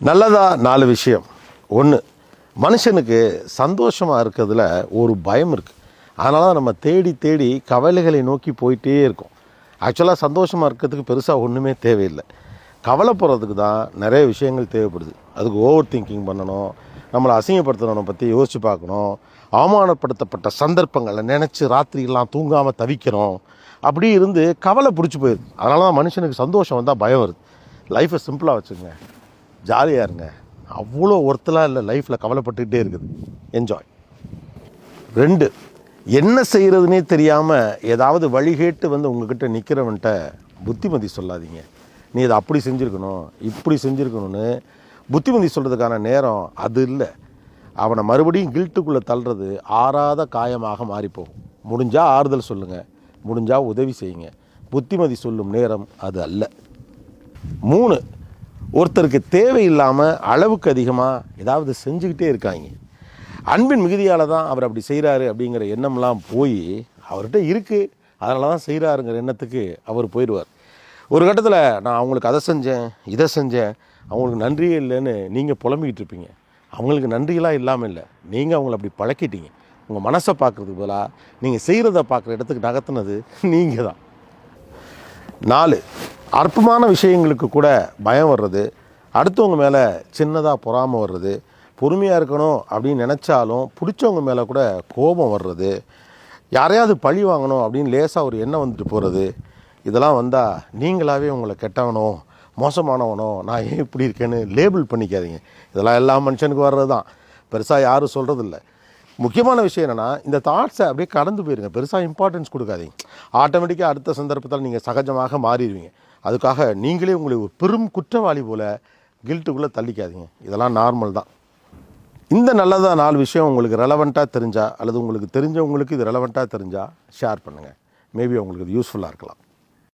நல்லதா 4 விஷயம். ஒன்று, மனுஷனுக்கு சந்தோஷமாக இருக்கிறதுல ஒரு பயம் இருக்குது. அதனால தான் நம்ம தேடி தேடி கவலைகளை நோக்கி போயிட்டே இருக்கோம். ஆக்சுவலாக சந்தோஷமாக இருக்கிறதுக்கு பெருசாக ஒன்றுமே தேவையில்லை. கவலைப்படுறதுக்கு தான் நிறைய விஷயங்கள் தேவைப்படுது. அதுக்கு ஓவர் திங்கிங் பண்ணணும், நம்மளை அசிங்கப்படுத்துறவனை பற்றி யோசித்து பார்க்கணும், அவமானப்படுத்தப்பட்ட சந்தர்ப்பங்களை நினச்சி ராத்திரிலாம் தூங்காமல் தவிக்கிறோம். அப்படி இருந்து கவலை பிடிச்சி போயிடுது. அதனால தான் மனுஷனுக்கு சந்தோஷம் வந்தால் பயம் வருது. லைஃப்பை சிம்பிளாக வச்சுங்க, ஜாலியாக இருங்க. அவ்வளோ ஒர்த்தெலாம் இல்லை லைஃப்பில், கவலைப்பட்டுக்கிட்டே இருக்குது. என்ஜாய். 2, என்ன செய்கிறதுனே தெரியாமல் ஏதாவது வழிகேட்டு வந்து உங்ககிட்ட நிற்கிறவன்ட்ட புத்திமதி சொல்லாதீங்க. நீ இதை அப்படி செஞ்சுருக்கணும், இப்படி செஞ்சுருக்கணும்னு புத்திமதி சொல்கிறதுக்கான நேரம் அது இல்லை. அவனை மறுபடியும் கில்ட்டுக்குள்ளே தள்ளுறது ஆறாத காயமாக மாறிப்போகும். முடிஞ்சால் ஆறுதல் சொல்லுங்கள், முடிஞ்சால் உதவி செய்யுங்க. புத்திமதி சொல்லும் நேரம் அது அல்ல. 3, ஒருத்தருக்கு தேவையில்லாமல் அளவுக்கு அதிகமாக ஏதாவது செஞ்சுக்கிட்டே இருக்காங்க. அன்பின் மிகுதியால் தான் அவர் அப்படி செய்கிறாரு அப்படிங்கிற எண்ணம்லாம் போய் அவர்கிட்ட இருக்குது, அதனால தான் செய்கிறாருங்கிற எண்ணத்துக்கு அவர் போயிடுவார். ஒரு கட்டத்தில் நான் அவங்களுக்கு அதை செஞ்சேன், இதை செஞ்சேன், அவங்களுக்கு நன்றியே இல்லைன்னு நீங்கள் புலம்பிக்கிட்டு இருப்பீங்க. அவங்களுக்கு நன்றியெல்லாம் இல்லாமல் இல்லை, நீங்கள் அவங்கள அப்படி பழக்கிட்டீங்க. உங்கள் மனசை பார்க்குறதுக்கு பதிலாக நீங்கள் செய்கிறத பார்க்குற இடத்துக்கு நகர்த்துனது நீங்கள் தான். 4, அற்பமான விஷயங்களுக்கு கூட பயம் வர்றது, அடுத்தவங்க மேலே சின்னதாக பொறாமை வர்றது, பொறுமையாக இருக்கணும் அப்படின்னு நினச்சாலும் பிடிச்சவங்க மேலே கூட கோபம் வர்றது, யாரையாவது பழி வாங்கணும் அப்படின்னு லேசாக ஒரு எண்ணம் வந்துட்டு போகிறது, இதெல்லாம் வந்தால் நீங்களாகவே உங்களை கெட்டவனோ மோசமானவனோ நான் ஏன் இப்படி இருக்கேன்னு லேபிள் பண்ணிக்காதீங்க. இதெல்லாம் எல்லா மனுஷனுக்கு வர்றது தான், பெருசாக யாரும் சொல்கிறதில்ல. முக்கியமான விஷயம் என்னென்னா, இந்த தாட்ஸை அப்படியே கடந்து போயிருங்க, பெருசாக இம்பார்ட்டன்ஸ் கொடுக்காதீங்க. ஆட்டோமேட்டிக்காக அடுத்த சந்தர்ப்பத்தில் நீங்கள் சகஜமாக மாறிடுவீங்க. அதுக்காக நீங்களே உங்களை ஒரு பெரும் குற்றவாளி போல் கில்ட்டுக்குள்ளே தள்ளிக்காதீங்க. இதெல்லாம் நார்மல் தான். இந்த நல்லதாக 4 விஷயம் உங்களுக்கு ரெலவெண்ட்டாக தெரிஞ்சால், அல்லது உங்களுக்கு தெரிஞ்சவங்களுக்கு இது ரெலவெண்ட்டாக தெரிஞ்சால் ஷேர் பண்ணுங்கள். மேபி உங்களுக்கு இது யூஸ்ஃபுல்லாக இருக்கலாம்.